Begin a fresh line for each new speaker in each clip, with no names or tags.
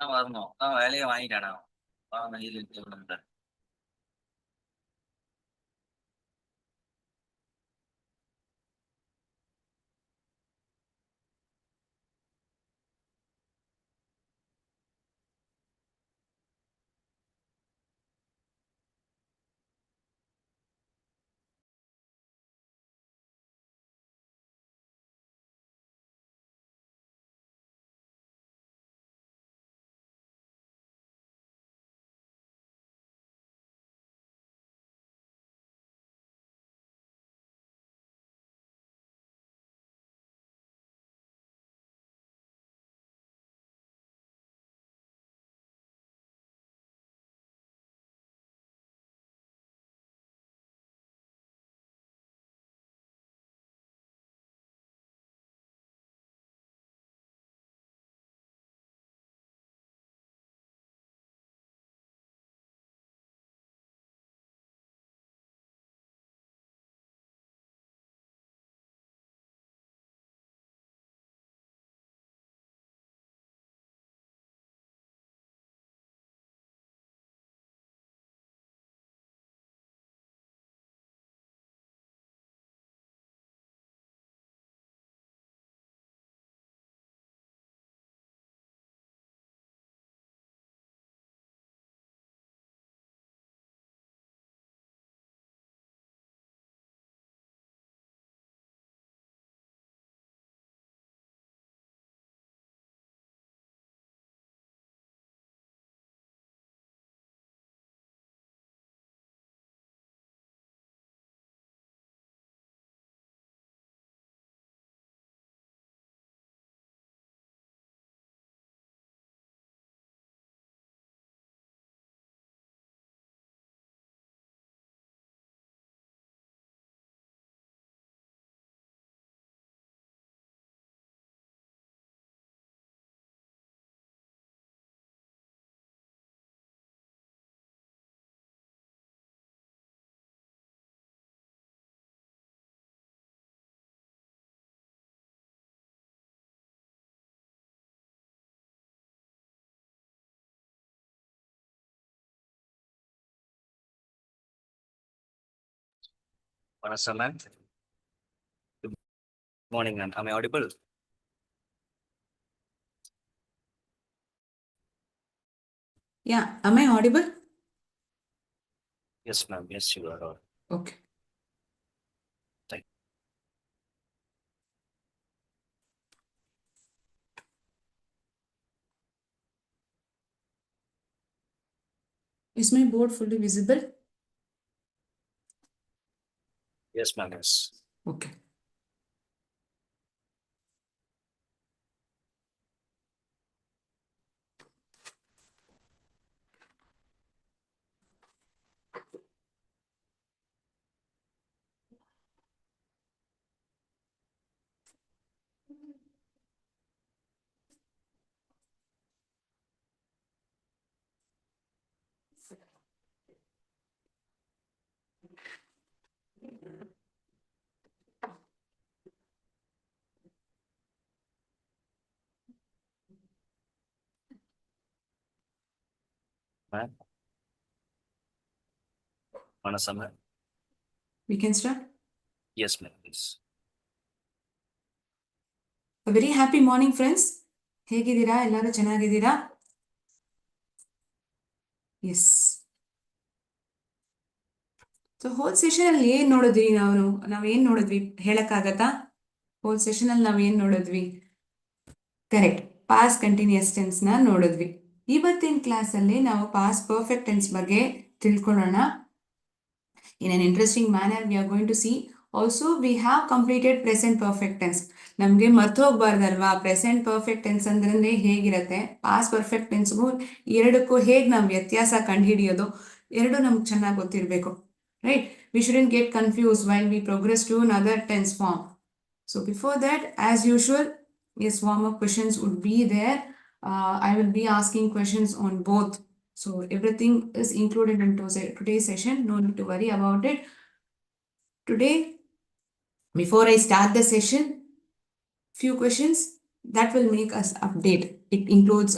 வரணும். வேலையை வாங்கிட்டானா இது Ma'am. Good morning, ma'am. Am I audible?
Yeah, am I audible?
Yes, ma'am. Yes, you are audible.
Okay.
Thank
Is my board fully visible?
Yes, ma'am. Yes.
Okay.
Ma'am. Manasa, ma'am.
We can start.
Yes, ma'am. Yes.
A very happy morning, friends. ಹೇಗಿದ್ದೀರಾ ಎಲ್ಲರೂ ಚೆನ್ನಾಗಿದ್ದೀರಾ? Yes. So hole session ಅಲ್ಲಿ ಏನ್ ನೋಡಿದ್ವಿ ನಾವೇನ್ ನೋಡಿದ್ವಿ ಹೇಳಕ್ಕಾಗತ್ತಾ? Hole session ಅಲ್ಲಿ ನಾವೇನ್ ನೋಡಿದ್ವಿ? ಕರೆಕ್ಟ್, ಪಾಸ್ ಕಂಟಿನ್ಯೂಸ್ ಟೆನ್ಸ್ ನ ನೋಡಿದ್ವಿ. ಇವತ್ತಿನ ಕ್ಲಾಸ್ ಅಲ್ಲಿ ನಾವು ಪಾಸ್ ಪರ್ಫೆಕ್ಟ್ ಟೆನ್ಸ್ ಬಗ್ಗೆ ತಿಳ್ಕೊಳ್ಳೋಣ. In an interesting manner, we are going to see. Also, we have completed present perfect tense. ನಮಗೆ ಮರ್ತು ಹೋಗ್ಬಾರ್ದಲ್ವಾ ಪ್ರೆಸೆಂಟ್ ಪರ್ಫೆಕ್ಟ್ ಟೆನ್ಸ್ ಅಂದ್ರೆ ಹೇಗಿರತ್ತೆ, ಪಾಸ್ ಪರ್ಫೆಕ್ಟ್ ಟೆನ್ಸ್ಗೂ ಎರಡಕ್ಕೂ ಹೇಗೆ ನಾವು ವ್ಯತ್ಯಾಸ ಕಂಡುಹಿಡಿಯೋದು, ಎರಡು ನಮ್ಗೆ ಚೆನ್ನಾಗಿ ಗೊತ್ತಿರಬೇಕು. Right? We shouldn't get confused while we progress to another tense form. So before that, as usual, yes, warm-up questions would be there. I will be asking questions on both. So everything is included into today's session. No need to worry about it. Today, before I start the session, few questions that will make us update. It includes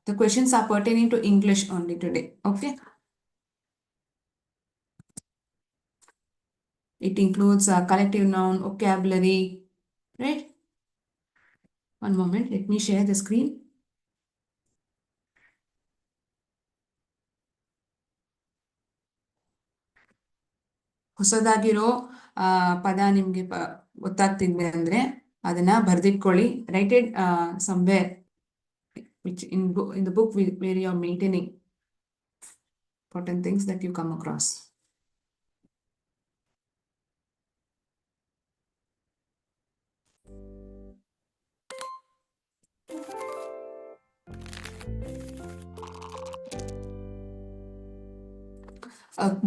The questions are pertaining to English only today. Okay. It includes collective noun, vocabulary, right? One moment, let me share the screen. ಹೊಸದಾಗಿರೋ ಪದ ನಿಮಗೆ ಗೊತ್ತಾಗ್ತಿದೆ ಅಂದ್ರೆ ಅದನ್ನ ಬರ್ದಿಟ್ಕೊಳ್ಳಿ. Write it somewhere which in the book where you are maintaining important things that you come across.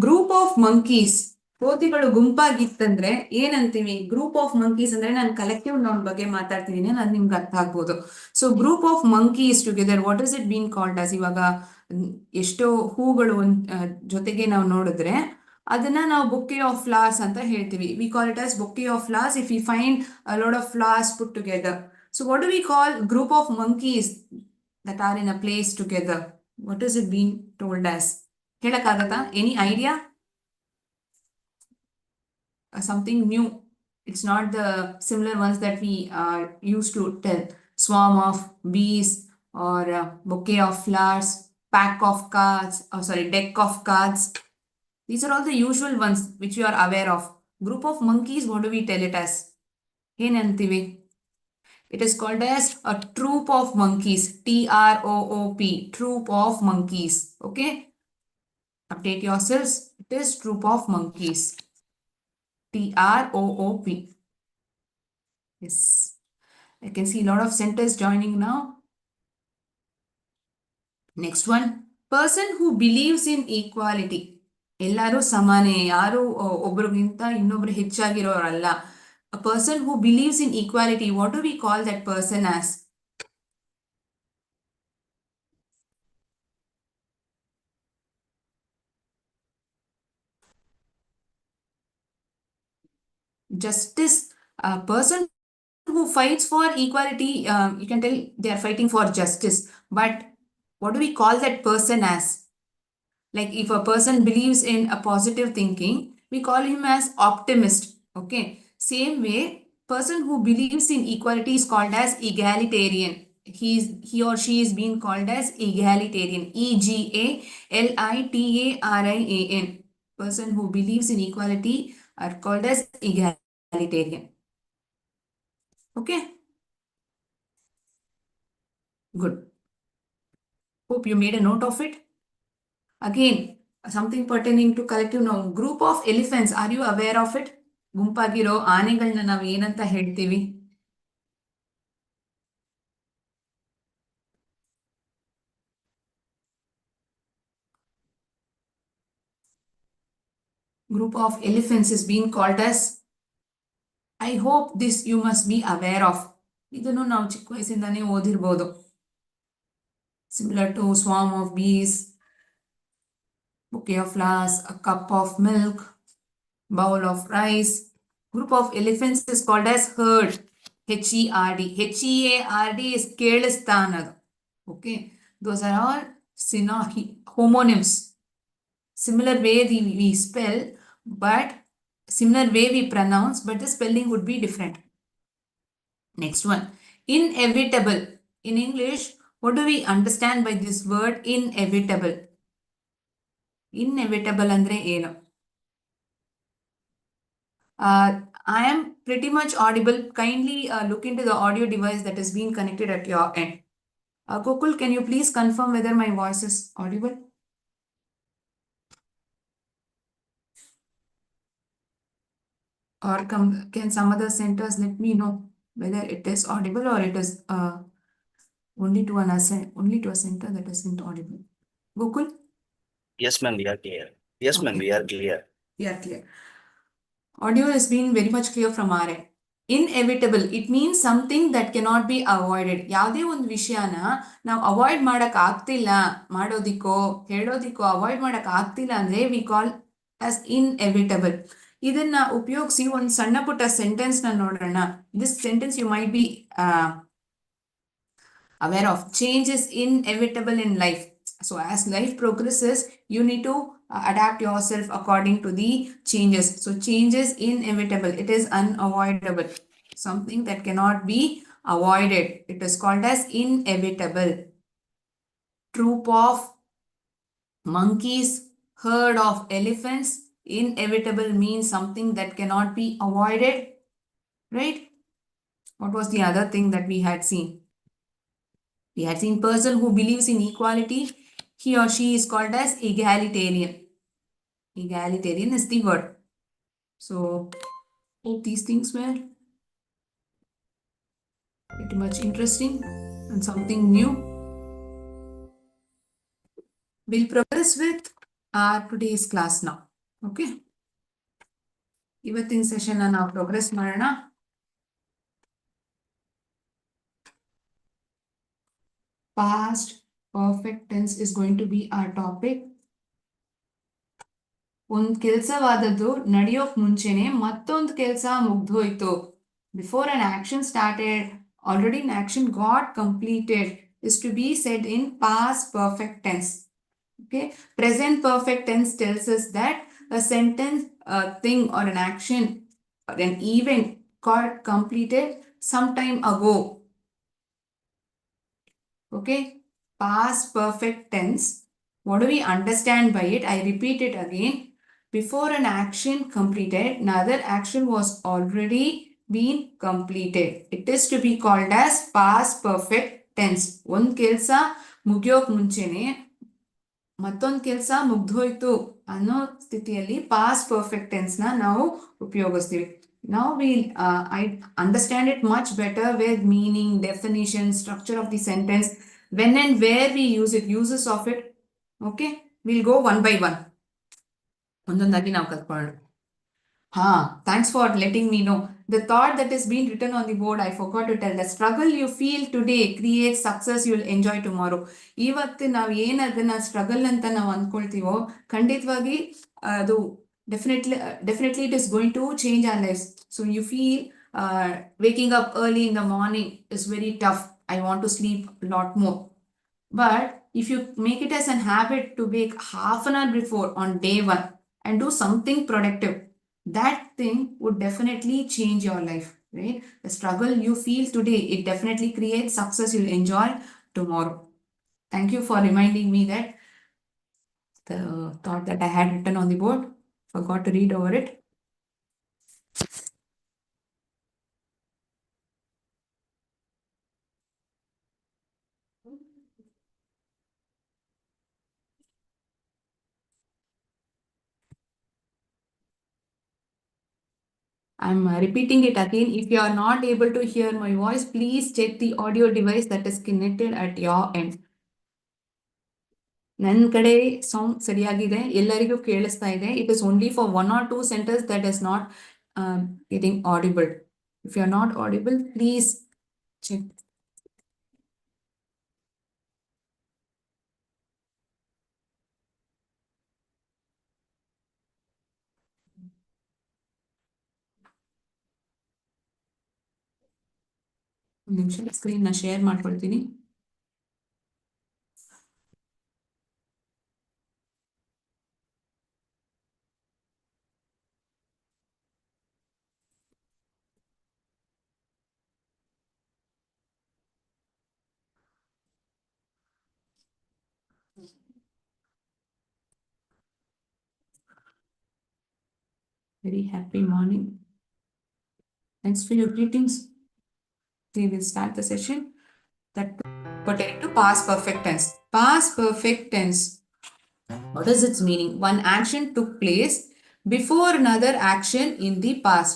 Group of monkeys, ಕೋತಿಗಳು ಗುಂಪಾಗಿತ್ತಂದ್ರೆ ಏನಂತೀವಿ? Group of monkeys ಅಂದ್ರೆ ನಾನು collective noun ಬಗ್ಗೆ ಮಾತಾಡ್ತಿದ್ದೀನಿ, ಅದು ನಿಮ್ಗೆ ಅರ್ಥ ಆಗ್ಬೋದು. So group of monkeys together, what is it been called as? ಇವಾಗ ಎಷ್ಟೋ ಹೂಗಳು ಜೊತೆಗೆ ನಾವು ನೋಡಿದ್ರೆ ಅದನ್ನ ನಾವು ಬೊಕ್ಕೆ ಆಫ್ ಫ್ಲವರ್ಸ್ ಅಂತ ಹೇಳ್ತೀವಿ. We call it as bouquet of flowers if we find a lot of flowers put together. So what do we call group of monkeys that are in a place together? What is it being told as? ಹೇಳಕ್ಕಾಗತ್ತಾ? Any idea? Something new. It's not the similar ones that we used to tell. Swarm of bees or bouquet of flowers, pack of cards, deck of cards. These are all the usual ones which you are aware of. Group of monkeys, what do we tell it as? ಏನಂತೀವಿ? It is called as a troop of monkeys. TROOP. Troop of monkeys. Okay? Update yourselves. It is troop of monkeys. TROOP. Yes. I can see a lot of centers joining now. Next one. Person who believes in equality. ಎಲ್ಲರೂ ಸಮಾನೆ, ಯಾರು ಒಬ್ರಿಗಿಂತ ಇನ್ನೊಬ್ರು ಹೆಚ್ಚಾಗಿರೋರಲ್ಲ. A person who believes in equality, what do we call that person as? Justice. A person who fights for equality, you can tell they are fighting for justice. But what do we call that person as? Like if a person believes in a positive thinking, we call him as optimist. Okay. Same way, person who believes in equality is called as egalitarian. He or she is being called as egalitarian. EGALITARIAN. Person who believes in equality are called as egalitarian. Okay. Good. Hope you made a note of it. Again, something pertaining to collective noun. Group of elephants. Are you aware of it? ಗುಂಪಾಗಿರೋ ಆನೆಗಳನ್ನ ನಾವು ಏನಂತ ಹೇಳ್ತೀವಿ? Group of elephants is being called as, I hope this you must be aware of. ಇದನ್ನು ನಾವು ಚಿಕ್ಕ ವಯಸ್ಸಿಂದಾನೇ ಓದಿರ್ಬೋದು. Similar to swarm of bees, bouquet of flowers, a cup of milk, bowl of rice. Group of elephants is called as herd. HERD. HEARD is ಕೇಳಿಸ್ತಾ ಅನ್ನೋದು. Okay. Those are all homonyms. Similar way we spell, but similar way we pronounce, but the spelling would be different. Next one. Inevitable. In English, what do we understand by this word inevitable? Inevitable andre ಏನು? I am pretty much audible. Kindly look into the audio device that is being connected at your end. Gokul, can you please confirm whether my voice is audible? Or can some other centers let me know whether it is audible or it is only to a center that isn't audible. Gokul?
Yes, ma'am, we are clear. Yes, ma'am, we are clear.
We are clear. Audio is being very much clear from our end. Inevitable. It means something that cannot be avoided. ಯಾವುದೇ ಒಂದು ವಿಷಯನ ನಾವು avoid ಮಾಡಕ್ ಆಗ್ತಿಲ್ಲ, ಮಾಡೋದಿಕ್ಕೋ ಹೇಳೋದಿಕ್ಕೋ avoid ಮಾಡಕ್ ಆಗ್ತಿಲ್ಲ ಅಂದ್ರೆ we call as inevitable. ಇದನ್ನ ಉಪಯೋಗಿಸಿ ಒಂದು ಸಣ್ಣ ಪುಟ್ಟ ಸೆಂಟೆನ್ಸ್ ನ ನೋಡೋಣ. This sentence you might be aware of. Change is inevitable in life. So as life progresses, you need to adapt yourself according to the changes. So change is inevitable. It is unavoidable. Something that cannot be avoided. It is called as inevitable. Troop of monkeys, herd of elephants. Inevitable means something that cannot be avoided, right? What was the other thing that we had seen? We had seen person who believes in equality. He or she is called as egalitarian. Egalitarian is the word. So, hope these things were pretty much interesting and something new. We'll progress with our today's class now. Okay. ಇವತ್ತಿನ session ನಾವು progress ಮಾಡೋಣ. Past perfect tense is going to be our topic. ಒಂದ್ ಕೆಲ್ಸವಾದದ್ದು ನಡೆಯೋಕ್ ಮುಂಚೆನೆ ಮತ್ತೊಂದು ಕೆಲಸ ಮುಗ್ದೋಯ್ತು. Before an action started, already an action got completed is to be said in past perfect tense. Okay, present perfect tense tells us that a sentence, a thing, or an action or an event got completed some time ago. Okay, past perfect tense. What do we understand by it? I repeat it again. Before an action completed, another action was already been completed. It is to be called as past perfect tense. ಒಂದ್ ಕೆಲ್ಸ ಮುಗಿಯೋಕ್ ಮುಂಚೆನೆ ಮತ್ತೊಂದು ಕೆಲಸ ಮುಗ್ದೋಯ್ತು ಅನ್ನೋ ಸ್ಥಿತಿಯಲ್ಲಿ past perfect tense ನಾವು ಉಪಯೋಗಿಸ್ತೀವಿ. Now I understand it much better with meaning, definition, structure of the sentence, when and where we use it, uses of it. Okay, we'll go one by one. ಒಂದೊಂದಾಗಿ ನಾವು ಕಲ್ತ್ಕೊಳ್ಳೋಣ. Thanks for letting me know. The thought that is being written on the board, I forgot to tell. The struggle you feel today creates success you'll enjoy tomorrow. ಇವತ್ತು ನಾವು ಏನದನ್ನ struggle ಅಂತ ನಾವು ಅಂದ್ಕೊಳ್ತೀವೋ ಖಂಡಿತವಾಗಿ ಅದು definitely it is going to change our lives. So you feel waking up early in the morning is very tough. I want to sleep a lot more. But if you make it as a habit to wake half an hour before on day one and do something productive, that thing would definitely change your life, right? The struggle you feel today, it definitely creates success you'll enjoy tomorrow. Thank you for reminding me that the thought that I had written on the board, forgot to read over it. I'm repeating it again. If you are not able to hear my voice, please check the audio device that is connected at your end. ನನ್ನ ಕಡೆ sound ಸರಿಯಾಗಿದೆ, ಎಲ್ಲರಿಗೂ ಕೇಳಿಸ್ತಾ ಇದೆ. It is only for 1 or 2 sentences that is not getting audible. If you are not audible, please check. ಒಂದು ನಿಮಿಷ screen ನ share ಮಾಡ್ಕೊಳ್ತೀನಿ. Very happy morning. Thanks for your greetings. We will start the session that pertaining to past perfect tense. Past perfect tense. What is its meaning? One action took place before another action in the past.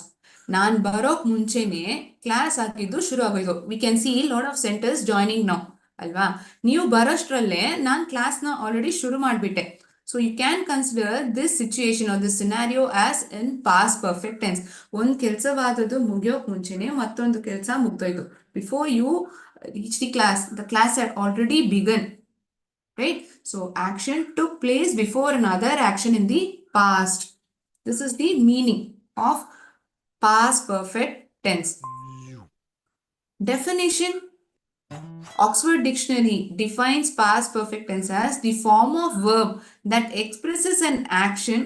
ನಾನು ಬರೋಕ್ ಮುಂಚೆನೆ class ಹಾಕಿದ್ದು ಶುರು ಆಗೋಯ್ತು. We can see lot of centres joining now ಅಲ್ವಾ? ನೀವು ಬರೋಷ್ಟರಲ್ಲೇ ನಾನು ಕ್ಲಾಸ್ನ ಆಲ್ರೆಡಿ ಶುರು ಮಾಡಿಬಿಟ್ಟೆ. So you can consider this situation or this scenario as in past perfect tense. ಒಂದು ಕೆಲಸವಾದದ್ದು ಮುಗಿಯೋಕ್ ಮುಂಚೆನೆ ಮತ್ತೊಂದು ಕೆಲಸ ಮುಗ್ದೋಯ್ತು. Before you reach the class had already began. Right? So action took place before another action in the past. This is the meaning of past perfect tense. Definition Oxford Dictionary defines past perfect tense as the form of verb that expresses an action.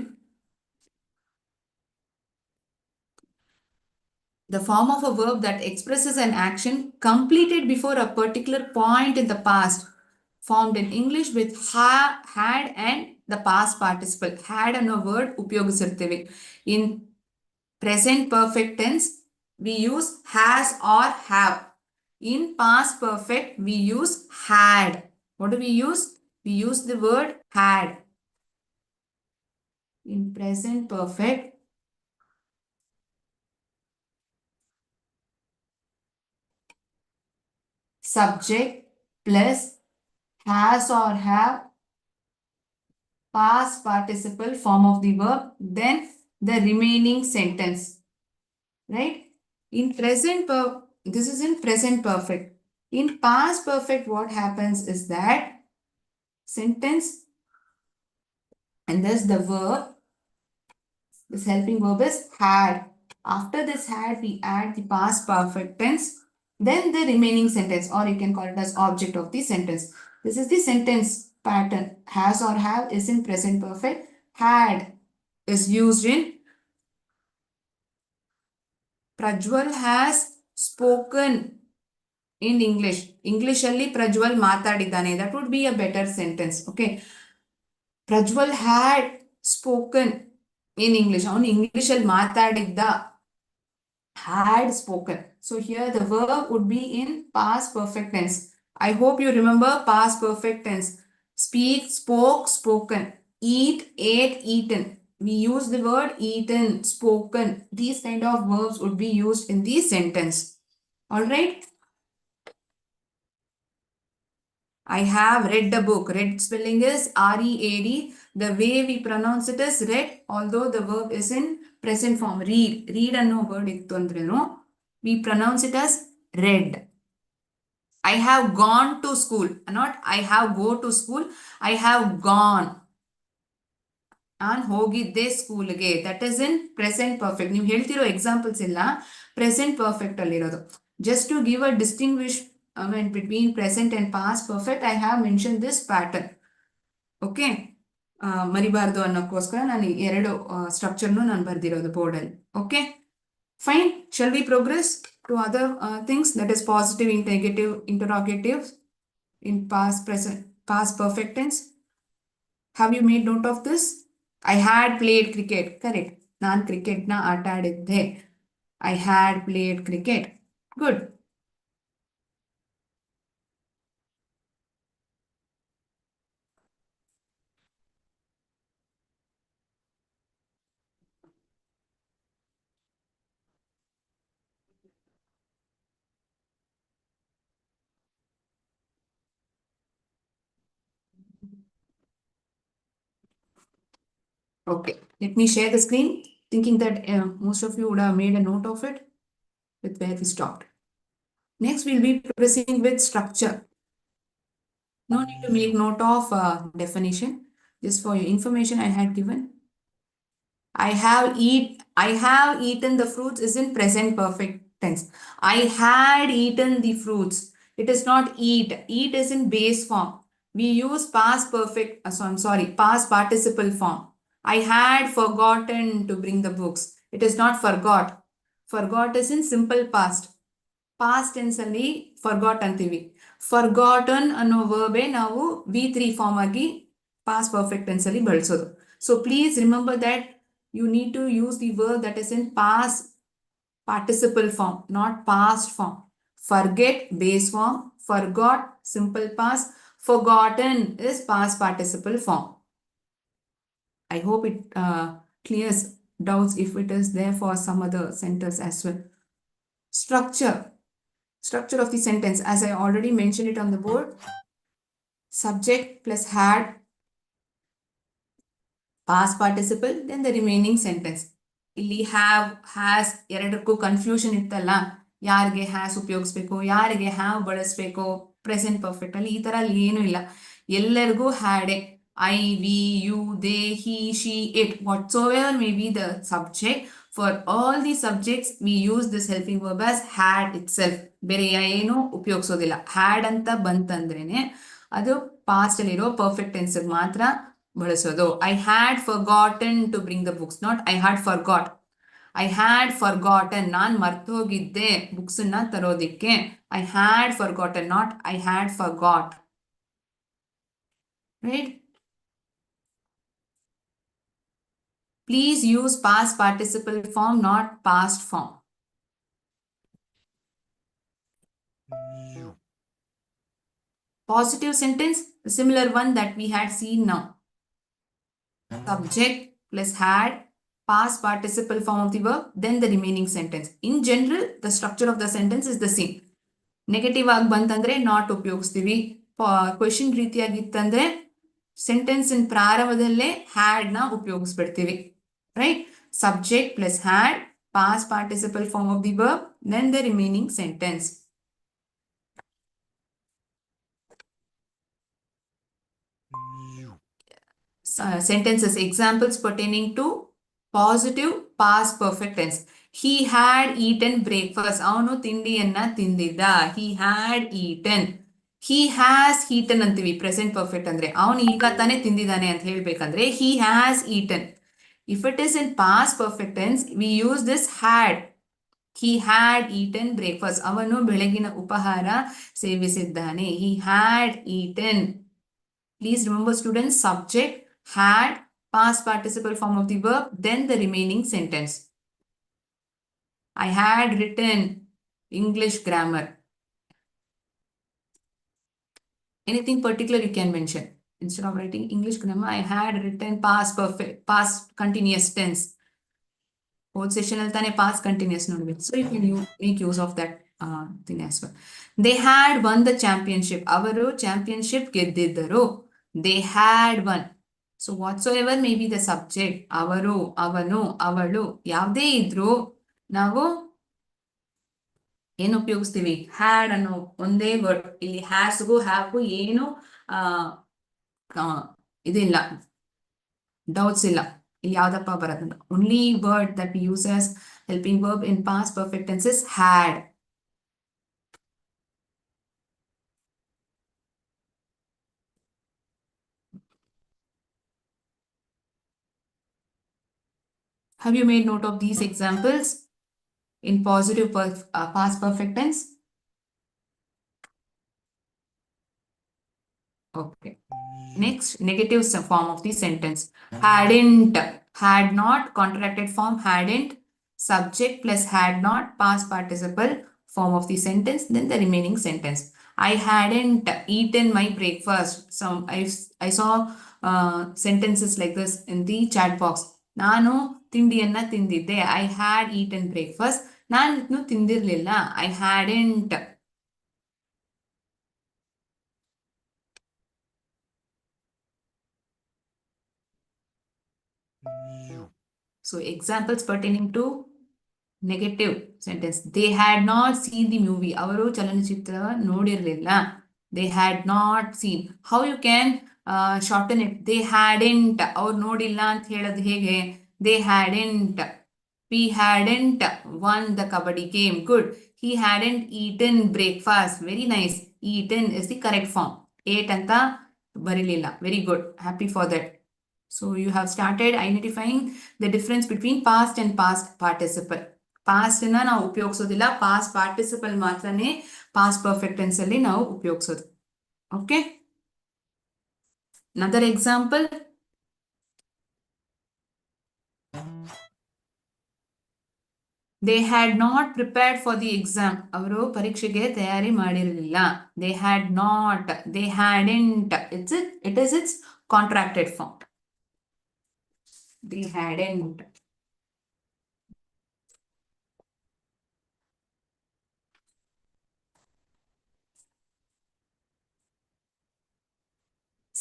The form of a verb that expresses an action completed before a particular point in the past, formed in English with had and the past participle. Had ಅನ್ನೋ word ಉಪಯೋಗಿಸಿರ್ತೀವಿ. In present perfect tense, we use has or have. In past perfect, we use had. What do we use? We use the word had. In present perfect, subject plus has or have, past participle form of the verb, then the remaining sentence, right? In present this is in present perfect. In past perfect, what happens is that sentence and thus the verb, this helping verb is had. After this had, we add the past perfect tense, then the remaining sentence, or you can call it as object of the sentence. This is the sentence pattern. Has or have is in present perfect. Had is used in Prajwal has spoken in English. English alli Prajwal ಮಾತಾಡಿದ್ದಾನೆ. That would be a better sentence. Okay. Prajwal had spoken in English. ಅವನು English ಅಲ್ಲಿ ಮಾತಾಡಿದ್ದ. Had spoken. So here the verb would be in past perfect tense. I hope you remember past perfect tense. Speak, spoke, spoken. Eat, ate, eaten. We use the word eaten, spoken. These kind of verbs would be used in the sentence. All right. I have read the book. Read spelling is R-E-A-D. The way we pronounce it is read, although the verb is in present form. Read. Read ಅನ್ನೋ word ಇತ್ತು ಅಂದ್ರೇನು, we pronounce it as read. I have gone to school. Not I have go to school. I have gone. ನಾನು ಹೋಗಿದ್ದೆ ಸ್ಕೂಲ್ಗೆ. That is in present perfect. ನೀವು ಹೇಳ್ತಿರೋ examples ಎಲ್ಲ present perfect ಅಲ್ಲಿರೋದು. Just to give a distinguish between present and past perfect, I have mentioned this pattern. Okay. ಮರಿಬಾರ್ದು ಅನ್ನೋಕ್ಕೋಸ್ಕರ ನಾನು ಎರಡು ಸ್ಟ್ರಕ್ಚರ್ನು ನಾನು ಬರ್ದಿರೋದು ಬೋರ್ಡಲ್ಲಿ. Okay fine. Shall we progress to other things, that is positive in negative interrogative in past perfect tense. Have you made note of this? I had played cricket. Correct. ನಾನು ಕ್ರಿಕೆಟ್ನ ಆಟ ಆಡಿದ್ದೆ. I had played cricket. Good. Okay, let me share the screen, thinking that most of you would have made a note of it with where we stopped. Next, we'll be proceeding with structure. No need to make note of definition. Just for your information, I had given. I have eaten the fruits is in present perfect tense. I had eaten the fruits. It is not eat. Eat is in base form. We use past perfect, past participle form. I had forgotten to bring the books. It is not forgot. Forgot is in simple past. Past tense ಅಲ್ಲಿ forgot ಅಂತೀವಿ. Forgotten ಅನ್ನೋ verb ನಾವು V3 form ಆಗಿ past perfect tense ಅಲ್ಲಿ ಬಳಸೋದು. So please remember that you need to use the verb that is in past participle form, not past form. Forget, base form. Forgot, simple past. Forgotten is past participle form. I hope it clears doubts if it is there for some other sentence as well. Structure of the sentence, as I already mentioned it on the board. Subject plus had, past participle, then the remaining sentence. ಇಲ್ಲಿ have, has ಎರಡಕ್ಕೂ confusion ಇತ್ತಲ್ಲ, ಯಾರಿಗೆ has ಉಪಯೋಗಿಸ್ಬೇಕು, ಯಾರಿಗೆ have ಬಳಸಬೇಕು present perfect ಅಲ್ಲಿ, ಈ ತರ ಅಲ್ಲಿ ಏನೂ ಇಲ್ಲ. ಎಲ್ಲರಿಗೂ ಹ್ಯಾಡೆ. I, we, you, they, he, she, it, whatsoever may be the subject, For all the subjects we use this helping verb as had itself. ಬೇರೆ ಏನು ಉಪಯೋಗಿಸೋದಿಲ್ಲ. had ಅಂತ ಬಂತಂದ್ರೇನೆ ಅದು past ಅಲ್ಲಿರೋ perfect tense ಮಾತ್ರ ಬಳಸೋದು. I had forgotten to bring the books, not I had forgot. I had forgotten, ನಾನು ಮರ್ತೋಗಿದ್ದೆ books ಅನ್ನ ತರೋದಿಕ್ಕೆ. I had forgotten, not I had forgot. Right? Please use past participle form, not past form. Positive sentence, the similar one that we had seen now. Subject plus had, past participle form of the verb, then the remaining sentence. In general, the structure of the sentence is the same. Negative ಆಗಿ ಬಂತಂದ್ರೆ not ಉಪಯೋಗಿಸ್ತೀವಿ. Question ರೀತಿಯಾಗಿತ್ತಂದ್ರೆ sentence ಇನ್ ಪ್ರಾರಂಭದಲ್ಲೇ had ನ ಉಪಯೋಗಿಸ್ಬಿಡ್ತೀವಿ. Right? Subject plus had, past participle form of the verb, then the remaining sentence. Sentences, examples pertaining to positive past perfect tense. He had eaten breakfast. ಅವನು ತಿಂಡಿಯನ್ನ ತಿಂದಿದ್ದ. He had eaten. He has eaten ಅಂತೀವಿ present perfect ಅಂದ್ರೆ. ಅವನು ಈಗ ತಾನೇ ತಿಂದಿದ್ದಾನೆ ಅಂತ ಹೇಳ್ಬೇಕಂದ್ರೆ he has eaten. If it is in past perfect tense, we use this had. He had eaten breakfast. ಅವನು ಬೆಳಗಿನ ಉಪಹಾರ ಸೇವಿಸಿದ್ದಾನೆ. He had eaten. Please remember students, subject, had, past participle form of the verb, then the remaining sentence. I had written English grammar. Anything particular you can mention. Instead of writing English grammar, I had written past perfect, past continuous tense. Both session altaane past continuous nodಬೇಕು. So you can make use of that thing as well. They had won the championship. ಅವರು championship ಗೆದ್ದಿದ್ದರು. They had won. So whatsoever may be the subject, ಅವರು, ಅವನು, ಅವಳು, ಯಾವುದೇ ಇದ್ರೂ ನಾವು ಏನು ಉಪಯೋಗಿಸ್ತೀವಿ? ಹ್ಯಾಡ್ ಅನ್ನೋ ಒಂದೇ ವರ್ಡ್. ಇಲ್ಲಿ ಹ್ಯಾಸ್ಗೂ ಹ್ಯಾವ್ಗೂ ಏನು ಇದಿಲ್ಲ, ಡೌಟ್ಸ್ ಇಲ್ಲ. ಇಲ್ಲಿ ಯಾವ್ದಪ್ಪ ಬರೋದಿಲ್ಲ. Only word that we use as helping verb in past perfect tense is had. Have you made note of these examples in positive past perfect tense? Okay. Next, negative form of the sentence. Hadn't, had not, contracted form hadn't, subject plus had not, past participle form of the sentence, then the remaining sentence. I hadn't eaten my breakfast. So I saw sentences like this in the chat box. ನಾನು ತಿಂಡಿಯನ್ನ ತಿಂದಿದ್ದೆ. I had eaten breakfast. ನಾನು ಇದನ್ನು ತಿಂದಿರ್ಲಿಲ್ಲ. I hadn't. So examples pertaining to negative sentence. They had not seen the movie. ಅವರು ಚಲನಚಿತ್ರ ನೋಡಿರಲಿಲ್ಲ. They had not seen. How you can shorten it? They hadn't. ಅವ್ರು ನೋಡಿಲ್ಲ ಅಂತ ಹೇಳೋದು ಹೇಗೆ? They hadn't. We hadn't won the kabaddi game. Good. He hadn't eaten breakfast. Very nice. Eaten is the correct form. Ate ಅಂತ ಬರಲಿಲ್ಲ. Very good. Happy for that. So you have started identifying the difference between past and past participle. Past ನ ನಾವು ಉಪಯೋಗಿಸೋದಿಲ್ಲ. Past participle ಮಾತ್ರನೇ past perfect tense ಅಲ್ಲಿ ನಾವು ಉಪಯೋಗಿಸೋದು. Okay? Another example. They had not prepared for the exam. ಅವರು ಪರೀಕ್ಷೆಗೆ ತಯಾರಿ ಮಾಡಿರಲಿಲ್ಲ. They had not. They hadn't. It is its contracted form. They hadn't.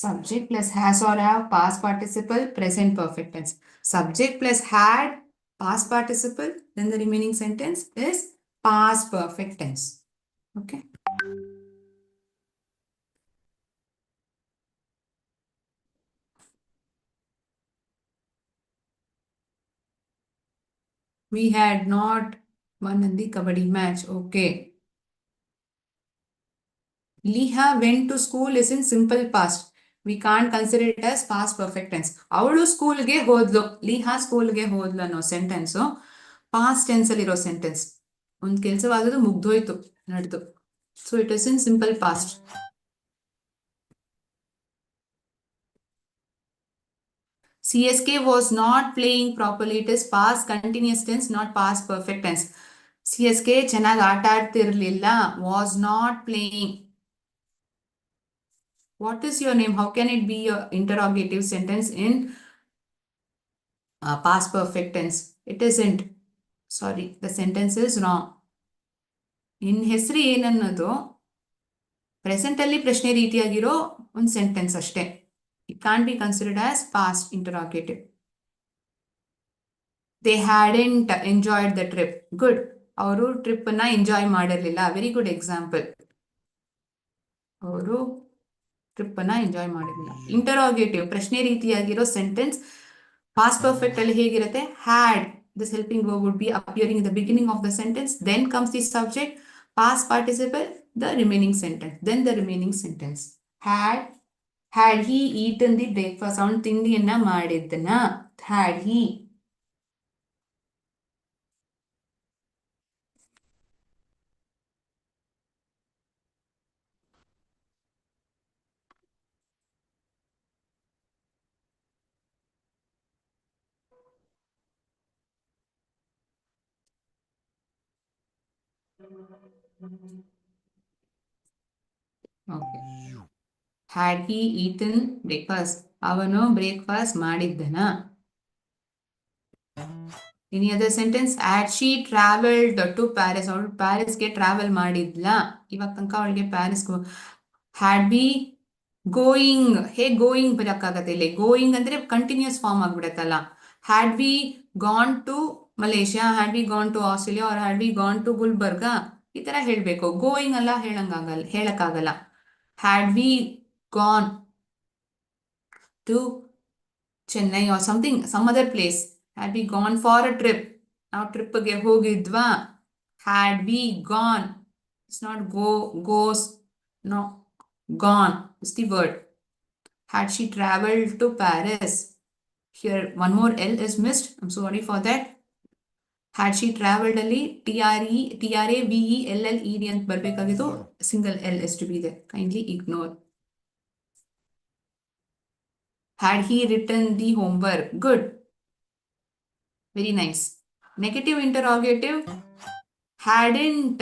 Subject plus has or have, past participle, present perfect tense. Subject plus had, past participle, then the remaining sentence is past perfect tense. Okay. We had not won in the kabaddi match. Okay. Liha went to school is in simple past. We can't consider it as past perfect tense. ಅವಳು ಸ್ಕೂಲ್ಗೆ ಹೋದ್ಲು. ಲಿಹಾ ಸ್ಕೂಲ್ಗೆ ಹೋದ್ಲು ಅನ್ನೋ sentence past tense ಅಲ್ಲಿರೋ sentence. ಒಂದು ಕೆಲಸವಾದದ್ದು ಮುಗ್ದೋಯ್ತು, ನಡೆದು. So it is in simple past. CSK was not playing properly. It is past continuous tense, not past perfect tense. CSK ಚೆನ್ನಾಗಿ ಆಟ ಆಡ್ತಿರ್ಲಿಲ್ಲ. Was not playing. What is your name? How can it be your interrogative sentence in past perfect tense? It isn't. Sorry, the sentence is wrong. ನಿನ್ನ ಹೆಸರು ಏನನ್ನೋದು present ಅಲ್ಲಿ ಪ್ರಶ್ನೆ ರೀತಿಯಾಗಿರೋ ಒಂದು sentence ಅಷ್ಟೇ. It can't be considered as past interrogative. They hadn't enjoyed the trip. Good. ಅವರು trip ಅನ್ನ enjoy ಮಾಡಿರ್ಲಿಲ್ಲ. Very good example. ಅವರು ಟ್ರಿಪ್ ಅನ್ನ ಎಂಜಾಯ್ ಮಾಡಿರಲಿಲ್ಲ. ಇಂಟರಾಗೇಟಿವ್ ಪ್ರಶ್ನೆ ರೀತಿಯಾಗಿರೋ ಸೆಂಟೆನ್ಸ್ ಪಾಸ್ಟ್ ಪರ್ಫೆಕ್ಟ್ ಅಲ್ಲಿ ಹೇಗಿರುತ್ತೆ? Had, this helping verb would be appearing in the beginning of the sentence, then comes the subject, past participle, the remaining sentence, then the remaining sentence. Had he eaten the breakfast? ಅವನು ತಿಂಡಿಯನ್ನ ಮಾಡಿದ್ದನ? Had he? Okay. Had he eaten breakfast? ಅವನು breakfast ಮಾಡಿದ್ದನ? Any other sentence? Had she traveled to Paris? ಅವಳು ಪ್ಯಾರಿಸ್ಗೆ travel ಮಾಡಿದ್ಲ? ಇವಾಗ ತನಕ ಅವಳಿಗೆ Paris. Had be going. ಹೇಗೆ going ಬರಕ್ಕಾಗತ್ತೆ ಇಲ್ಲಿ? Going ಅಂದ್ರೆ ಕಂಟಿನ್ಯೂಸ್ ಫಾರ್ಮ್ ಆಗ್ಬಿಡತ್ತಲ್ಲ. Had be gone to Malaysia, had be gone to Australia, or had be gone to Gulbarga, ಈ ತರ ಹೇಳ್ಬೇಕು. ಗೋಯಿಂಗ್ ಅಲ್ಲ ಹೇಳಕ್ಕಾಗಲ್ಲ. Had be gone to Chennai or something, some other place. Had be gone for a trip. ನಾವು ಟ್ರಿಪ್ಗೆ ಹೋಗಿದ್ವಾ? Had be gone. It's not goes, no, gone is the word. Had she traveled to Paris? Here one more L is missed. I'm sorry for that. Had she traveled ಅಲ್ಲಿ TRAVELLED ಅಂತ ಬರ್ಬೇಕಾಗಿತ್ತು. Single L is to be there. Kindly ignore. Had he written the homework? Good. Very nice. Negative interrogative. Hadn't.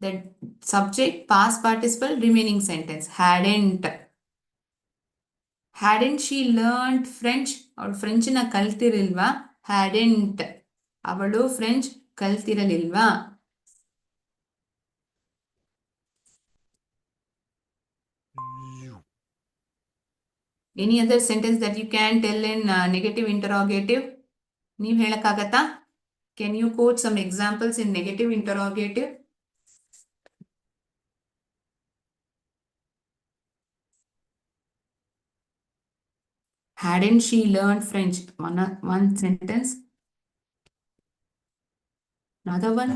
The subject, past participle, remaining sentence. Hadn't. Hadn't she learned French? ಅವಳು ಫ್ರೆಂಚನ್ನ ಕಲ್ತಿರಲಿಲ್ವಾ? Hadn't. ಅವಳು French ಕಲ್ತಿರಲಿಲ್ವಾ? Any other sentence that you can tell in negative interrogative? ನೀವು ಹೇಳಕ್ಕಾಗತ್ತಾ? Can you quote some examples in negative interrogative? Hadn't she learned French? One sentence. Another one.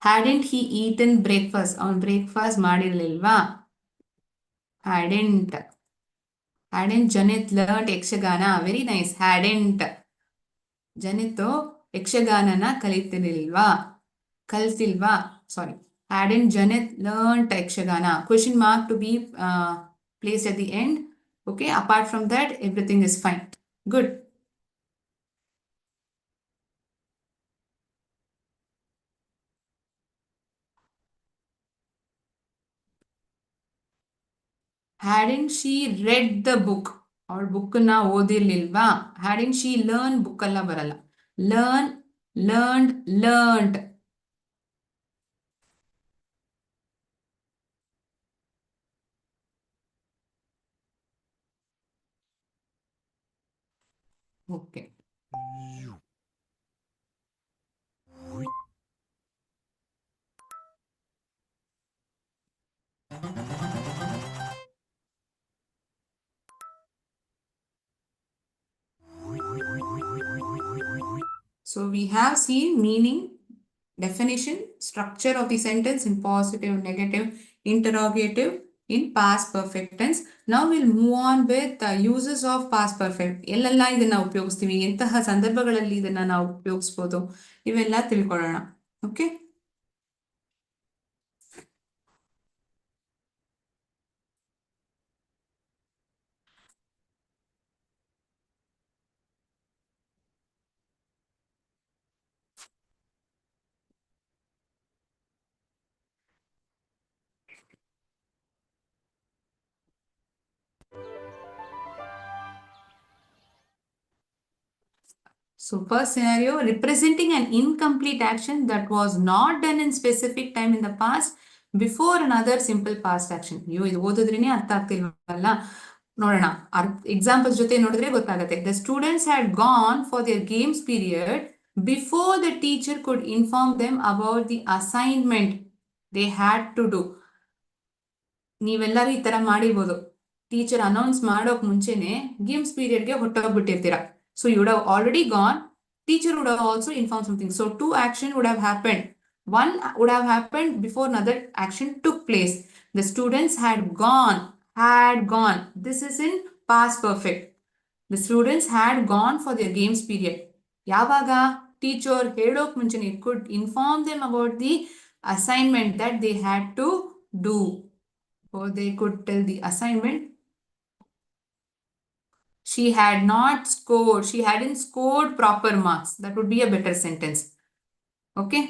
Hadn't he eaten breakfast? ಅವನು breakfast ಮಾಡಿರ್ಲಿಲ್ವಾ? Hadn't. Hadn't Janit learned Yakshagana? Very nice. Hadn't. Janit ಯಕ್ಷಗಾನನ ಕಲ್ತಿಲ್ವಾ? Sorry. Hadn't Janit learned Yakshagana? Question mark to be placed at the end. Okay. Apart from that, everything is fine. Good. Hadn't she read the book? ಅವಳು ಬುಕ್ನ ಓದಿರ್ಲಿಲ್ವಾ? Hadn't she learned book ಅಲ್ಲ ಬರಲ್ಲ. Learned. Okay. So we have seen meaning, definition, structure of the sentence in positive, negative, interrogative in past perfect tense. Now we'll move on with the uses of past perfect. ಎಲ್ಲೆಲ್ಲ ಇದನ್ನ ಉಪಯೋಗಿಸ್ತೀವಿ, ಎಂತಹ ಸಂದರ್ಭಗಳಲ್ಲಿ ಇದನ್ನ ನಾವು ಉಪಯೋಗಿಸ್ಬೋದು, ಇವೆಲ್ಲ ತಿಳ್ಕೊಳ್ಳೋಣ. Okay. So first scenario, representing an incomplete action that was not done in specific time in the past before another simple past action. ಅಯ್ಯೋ, ಇದು ಓದಿದ್ರೇನೆ ಅರ್ಥ ಆಗ್ತಿಲ್ವಲ್ಲ. ನೋಡೋಣ, ಎಕ್ಸಾಂಪಲ್ಸ್ ಜೊತೆ ನೋಡಿದ್ರೆ ಗೊತ್ತಾಗುತ್ತೆ. The students had gone for their games period before the teacher could inform them about the assignment they had to do. ನೀವೆಲ್ಲರೂ ಈ ತರ ಮಾಡಿರ್ಬೋದು. ಟೀಚರ್ ಅನೌನ್ಸ್ ಮಾಡೋಕ್ ಮುಂಚೆನೆ games ಪೀರಿಯಡ್ಗೆ ಹೊಟ್ಟೋಗ್ಬಿಟ್ಟಿರ್ತೀರ. So you would have already gone. Teacher would have also informed something. So two action would have happened. One would have happened before another action took place. The students had gone. This is in past perfect. The students had gone for their games period. ಯಾವಾಗ teacher ಹೇಳೋಕ್ ಮುಂಚೆನೆ could inform them about the assignment that they had to do. Or they could tell the assignment. She had not scored. She hadn't scored proper marks. That would be a better sentence. Okay?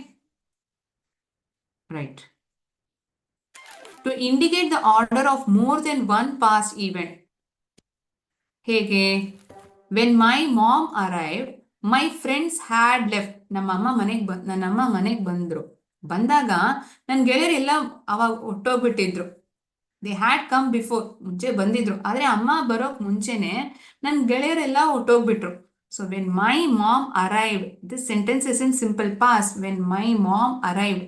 Right. To indicate the order of more than one past event. ಹೇಗೆ? When my mom arrived, my friends had left. ನನ್ನಮ್ಮ ಮನೆಗೆ ಬಂದ್ರು. ಬಂದಾಗ ನನ್ನ ಗೆಳೆಯರೆಲ್ಲ ಅವಾಗ ಹೊಟ್ಟೋಗ್ಬಿಟ್ಟಿದ್ರು. They had come before, ಮುಂಚೆ ಬಂದಿದ್ರು. ಆದ್ರೆ ಅಮ್ಮ ಬರೋಕ್ ಮುಂಚೆನೆ ನನ್ನ ಗೆಳೆಯರೆಲ್ಲ ಹೊಟ್ಟೋಗ್ಬಿಟ್ರು. So when my mom arrived, this sentence is in simple past. When my mom arrived,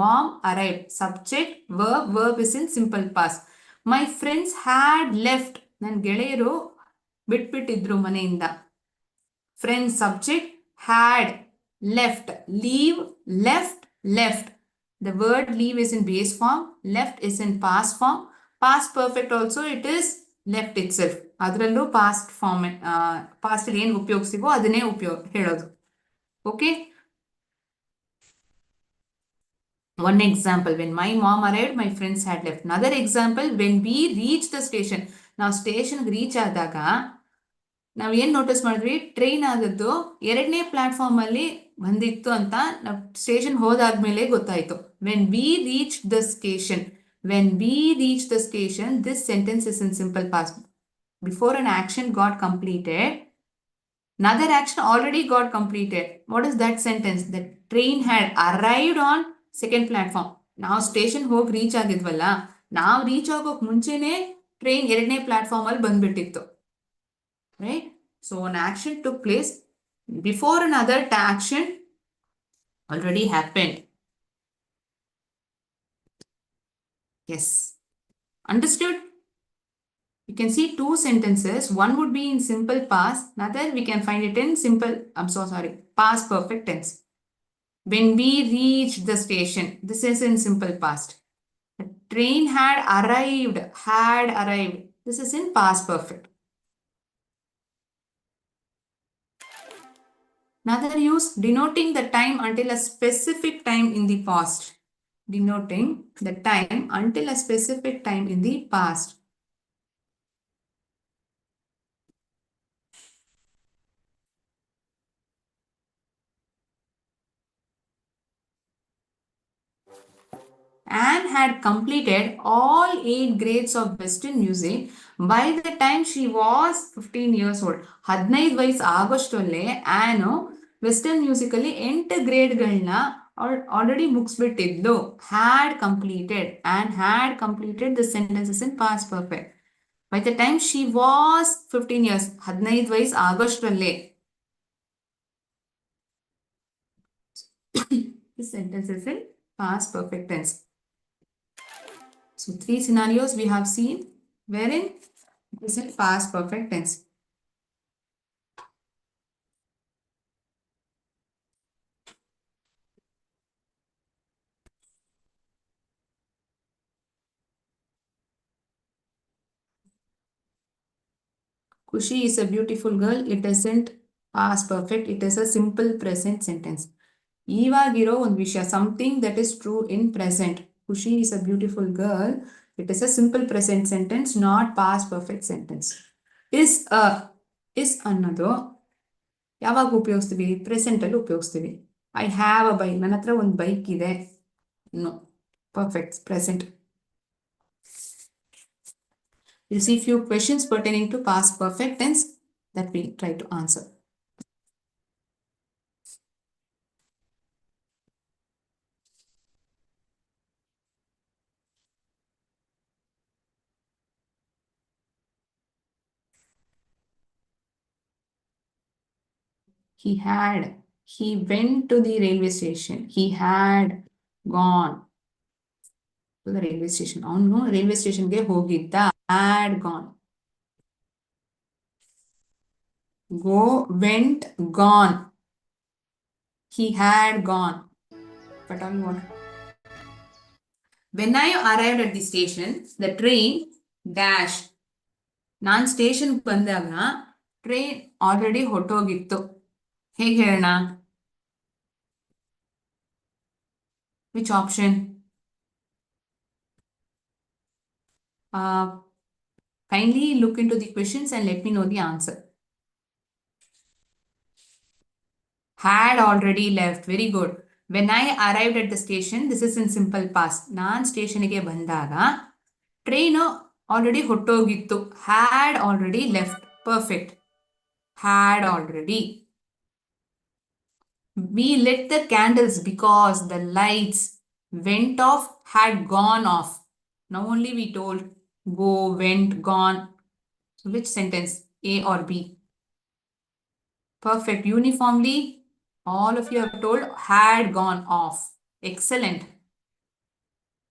mom arrived, subject verb is in simple past. My friends had left, ನನ್ನ ಗೆಳೆಯರು ಬಿಟ್ಬಿಟ್ಟಿದ್ರು ಮನೆಯಿಂದ. Friends subject, had left, leave left. The word leave is in base form, left is in past form. Past perfect also it is left itself. ಅದರಲ್ಲೂ past form, past ಅಲ್ಲಿ ಏನು ಉಪಯೋಗಿಸ್ತೀವೋ ಅದನ್ನೇ ಹೇಳೋದು. Okay. One example, when my mom arrived, my friends had left. Another example, when we reached the station. ನಾವು ಸ್ಟೇಷನ್ಗೆ reach ಆದಾಗ ನಾವು ಏನ್ ನೋಟಿಸ್ ಮಾಡಿದ್ವಿ, ಟ್ರೈನ್ ಆದದ್ದು 2ನೇ ಪ್ಲಾಟ್ಫಾರ್ಮ್ ಅಲ್ಲಿ ಬಂದಿತ್ತು ಅಂತ ನಾವು ಸ್ಟೇಷನ್ ಹೋದಾದ್ಮೇಲೆ ಗೊತ್ತಾಯ್ತು. When we reach the station, this sentence is in simple past. Before an action got completed, another action already got completed. What is that sentence? The train had arrived on 2nd platform. ನಾವು station ಹೋಗಿ reach ಆಗಿದ್ವಲ್ಲ, ನಾವು reach ಆಗೋಕ್ ಮುಂಚೆನೆ train 2ನೇ platform ಅಲ್ಲಿ ಬಂದ್ಬಿಟ್ಟಿತ್ತು. Right? So an action took place before another action already happened. Yes. Understood? You can see two sentences. One would be in simple past. Another we can find it in past perfect tense. When we reached the station, this is in simple past. The train had arrived. This is in past perfect. Another use, denoting the time until a specific time in the past. Denoting the time until a specific time in the past. Anne had completed all 8 grades of Western music by the time she was 15 years old. 15 ವಯಸ್ಸು ಆಗೋಷ್ಟರಲ್ಲೇ ಆನು western music ಅಲ್ಲಿ 8 ಗ್ರೇಡ್ಗಳನ್ನ already ಮುಗಿಸ್ಬಿಟ್ಟಿದ್ಲು. Had completed, and had completed the sentences in past perfect. By the time she was 15 years, 15 ವಯಸ್ಸು ಆಗೋಷ್ಟರಲ್ಲೇ. This sentence is in past perfect tense. So 3 scenarios we have seen wherein it is in past perfect tense. Kushi is a beautiful girl. It isn't past perfect. It is a simple present sentence. ಇವಾಗಿರೋ ಒಂದು ವಿಷಯ, something that is true in present. Khushi is a beautiful girl. It is a simple present sentence, not past perfect sentence. Is is ಅನ್ನೋದು ಯಾವಾಗ ಉಪಯೋಗಿಸ್ತೀವಿ? ಪ್ರೆಸೆಂಟಲ್ಲಿ ಉಪಯೋಗಿಸ್ತೀವಿ. I have a bike, ನನ್ನ ಹತ್ರ ಒಂದು ಬೈಕ್ ಇದೆ. No, perfect present. We'll see few questions pertaining to past perfect tense that we try to answer. He went to the railway station. He had gone to the railway station. ಅವನು railway ಸ್ಟೇಷನ್ಗೆ ಹೋಗಿದ್ದ. had gone. Go, went, gone. He had gone. But on what? When I arrived at the station, the train dash. ನಾನು station ಬಂದಾಗ train already ಹೊಟ್ಟೋಗಿತ್ತು. ಹೇಗೆ ಹೇಳೋಣ? Which option? Kindly look into the questions and let me know the answer. Had already left. Very good. When I arrived at the station, this is in simple past. ನಾನು ಸ್ಟೇಷನ್ಗೆ ಬಂದಾಗ train already ಹೊಟ್ಟೋಗಿತ್ತು. had already left. Perfect. had already. We lit the candles because the lights went off, had gone off. Now only we told go, went, gone. So which sentence? A or B? Perfect. Uniformly, all of you have told had gone off. Excellent.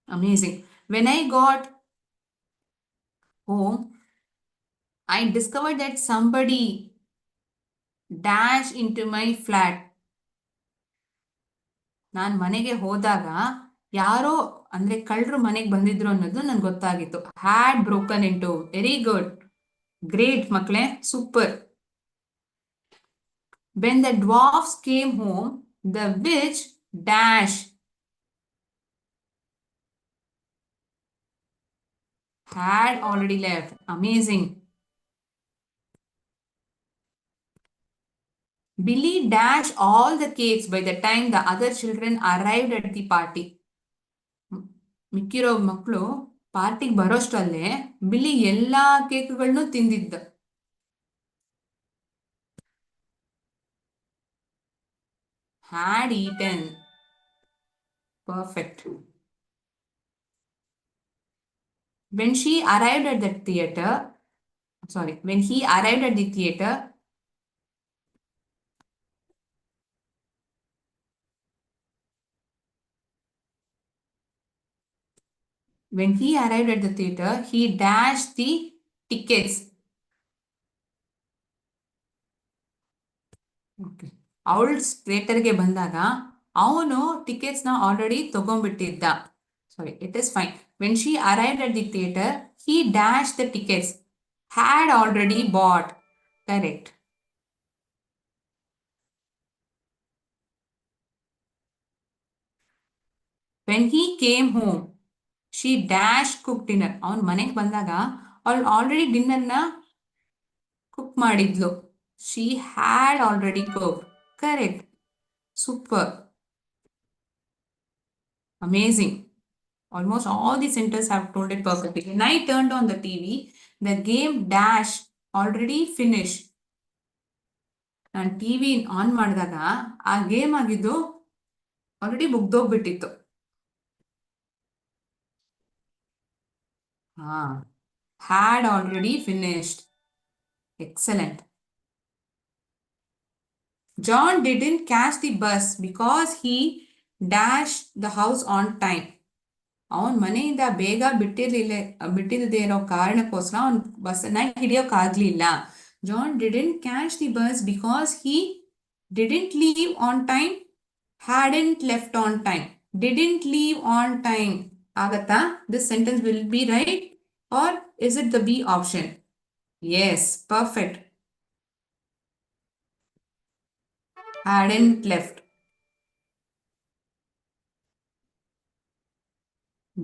Amazing. When I got home, I discovered that somebody dashed into my flat. ನಾನು ಮನೆಗೆ ಹೋದಾಗ ಯಾರೋ ಅಂದ್ರೆ ಕಳ್ಳರು ಮನೆಗೆ ಬಂದಿದ್ರು ಅನ್ನೋದು ನನ್ಗೆ ಗೊತ್ತಾಗಿತ್ತು. Had broken into. Very good, great ಮಕ್ಕಳೇ, super. When the dwarfs came home, the witch dash. Had already left. Amazing. Billy dashed all the cakes by the time the other children arrived at the party. ಮಿಕ್ಕಿರೋ ಮಕ್ಕಳು ಪಾರ್ಟಿಗೆ ಬರೋಷ್ಟಲ್ಲೇ ಬಿಲಿ ಎಲ್ಲಾ ಕೇಕ್ಗಳನ್ನು ತಿಂದಿದ್ದ. had eaten. Perfect. When he arrived at the theater, when he arrived at the theater, he dashed the tickets. Okay. ಅವಳು ಥಿಯೇಟರ್ಗೆ ಬಂದಾಗ ಅವನು tickets ನ already ತಗೊಂಡ್ಬಿಟ್ಟಿದ್ದ. Sorry, it is fine. When she arrived at the theater, he dashed the tickets. Had already bought. Correct. When he came home, she dashed cooked dinner. ಅವನ್ ಮನೆಗೆ ಬಂದಾಗ ಅವಳು already ಡಿನ್ನರ್ನ cook ಮಾಡಿದ್ಲು. She had already cooked. Correct. Super. Amazing. Almost all the centers have told it perfectly. When I turned on the TV, the game dash already finished. ನಾನು TV on ಮಾಡಿದಾಗ ಆ game ಆಗಿದ್ದು already ಮುಗ್ದೋಗ್ಬಿಟ್ಟಿತ್ತು. had already finished. Excellent. John didn't catch the bus because he dashed the house on time. ಅವನ್ ಮನೆಯಿಂದ ಬೇಗ ಬಿಟ್ಟಿಲ್ಲದೆ ಇರೋ ಕಾರಣಕ್ಕೋಸ್ಕರ ಅವನ್ ಬಸ್ಸನ್ನ ಹಿಡಿಯೋಕ್ಕಾಗ್ಲಿಲ್ಲ. John didn't catch the bus because he didn't leave on time, hadn't left on time. Didn't leave on time. ಆಗತ್ತಾ? This sentence will be right or is it the B option? Yes, perfect. Hadn't left.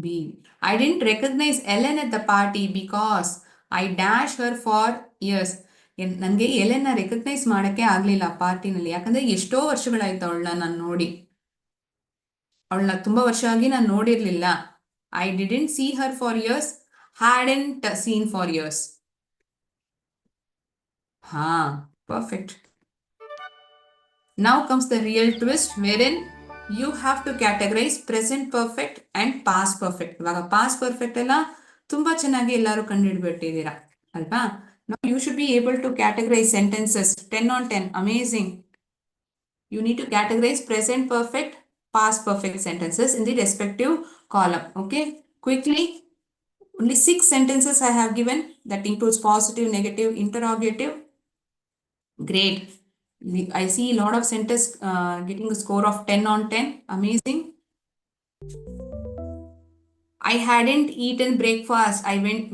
B. I didn't recognize Ellen at the party because I dash her for years. ನನಗೆ ಎಲೆನ್ನ recognise ಮಾಡೋಕ್ಕೆ ಆಗಲಿಲ್ಲ ಪಾರ್ಟಿನಲ್ಲಿ, ಯಾಕಂದರೆ ಎಷ್ಟೋ ವರ್ಷಗಳಾಯ್ತು ಅವಳನ್ನ ನಾನು ನೋಡಿ. ಅವಳನ್ನ ತುಂಬ ವರ್ಷ ಆಗಿ ನಾನು ನೋಡಿರಲಿಲ್ಲ. I didn't see her for years, hadn't seen for years. ಹಾಂ, perfect. Now comes the real twist wherein you have to categorize present perfect and past perfect. ಇವಾಗ past perfect ಎಲ್ಲ ತುಂಬಾ ಚೆನ್ನಾಗಿ ಎಲ್ಲರೂ ಕಂಡುಹಿಡ್ಬಿಟ್ಟಿದ್ದೀರಾ ಅಲ್ವಾ? Now you should be able to categorize sentences 10 on 10. Amazing. You need to categorize present perfect, past perfect sentences in the respective column. Okay, quickly. Only 6 sentences I have given. That includes positive, negative, interrogative. Great. I see a lot of centers getting a score of 10 on 10. Amazing. I hadn't eaten breakfast.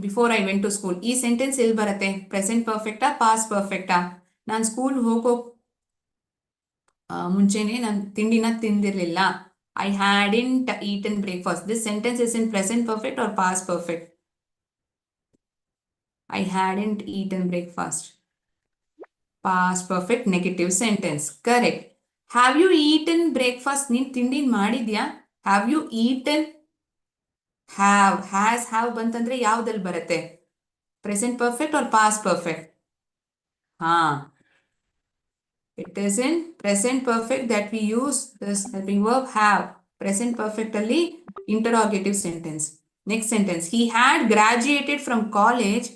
Before I went to school. ಈ sentence ಎಲ್ಲಿ ಬರುತ್ತೆ? Present ಪರ್ಫೆಕ್ಟಾ, past ಪರ್ಫೆಕ್ಟಾ? ನಾನು school ಹೋಗೋ ಮುಂಚೆನೆ ನಾನು ತಿಂಡಿನ ತಿಂದಿರಲಿಲ್ಲ. I hadn't eaten breakfast. This sentence is in present perfect or past perfect? I hadn't eaten breakfast. Past perfect negative sentence. Correct. Have you eaten breakfast? ನೀನು ತಿಂಡಿ ಮಾಡಿದ್ಯಾ? Have you eaten? Have, has, have ಬಂತಂದ್ರೆ ಯಾವ್ದಲ್ಲಿ ಬರುತ್ತೆ? Present perfect or past perfect? It is in present perfect that we use this helping verb have. Present perfect ಅಲ್ಲಿ interrogative sentence. Next sentence. He had graduated from college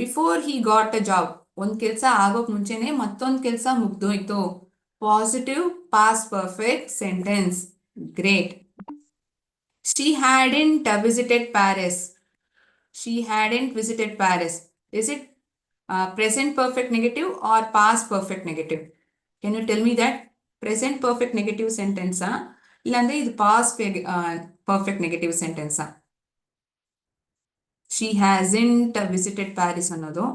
before he got a job. ಒಂದ್ ಕೆಲಸ ಆಗೋಕ್ ಮುಂಚೆನೆ ಮತ್ತೊಂದ್ ಕೆಲಸ ಮುಗ್ದೋಯ್ತು. Positive past perfect sentence. Great. She hadn't visited Paris. She hadn't visited Paris. Is it present perfect negative or past perfect negative? Can you tell me that? Present perfect negative sentence illandre idu past perfect negative sentence. She hasn't visited Paris annodu.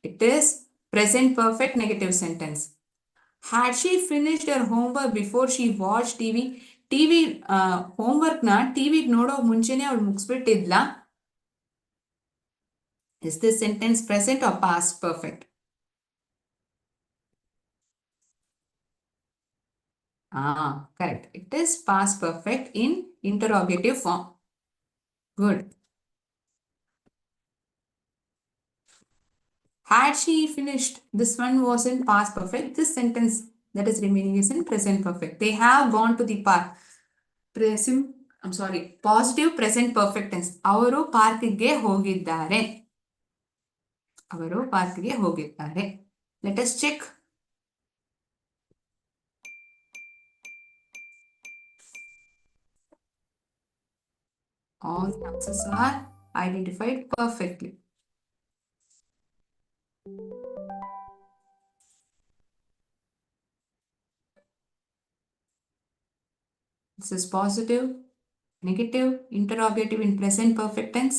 It is present perfect negative sentence. Had she finished her homework before she watched TV? TV homework na TV ನೋಡೋ ಮುಂಚೆನೆ ಅವಳು ಮುಗಿಸ್ಬಿಟ್ಟಿದ್ಲ. Is this sentence present or past perfect? Correct. It is past perfect in interrogative form. Good. Had she finished? This one was in past perfect. This sentence that is remaining is in present perfect. They have gone to the park. Positive present perfect tense. ಅವರು ಪಾರ್ಕ್ಗೆ ಹೋಗಿದ್ದಾರೆ. ಅವರು ಪಾರ್ಕ್ಗೆ ಹೋಗಿದ್ದಾರೆ. Let us check. All the answers are identified perfectly. This is positive, negative, interrogative in present perfect tense,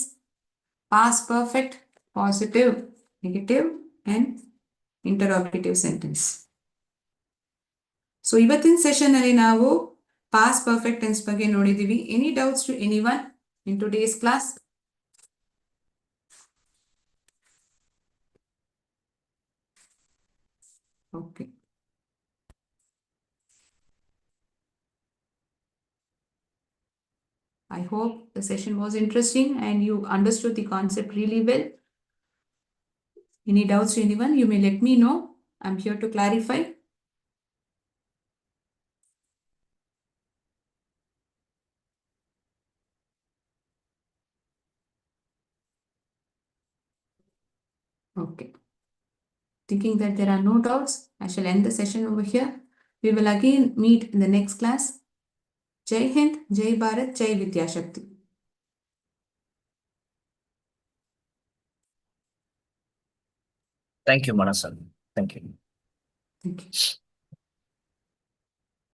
past perfect, positive, negative, and interrogative sentence. So ಇವತ್ತಿನ session ಅಲ್ಲಿ ನಾವು past perfect tense ಬಗ್ಗೆ ನೋಡಿದೀವಿ. Any doubts to anyone in today's class? Okay. I hope the session was interesting and you understood the concept really well. Any doubts to anyone? You may let me know. I'm here to clarify. Okay. Thinking that there are no doubts, I shall end the session over here. We will again meet in the next class. Jai Hind, Jai Bharat, Jai Vidya Shakti.
Thank you, Manasan. Thank you.
Thank you.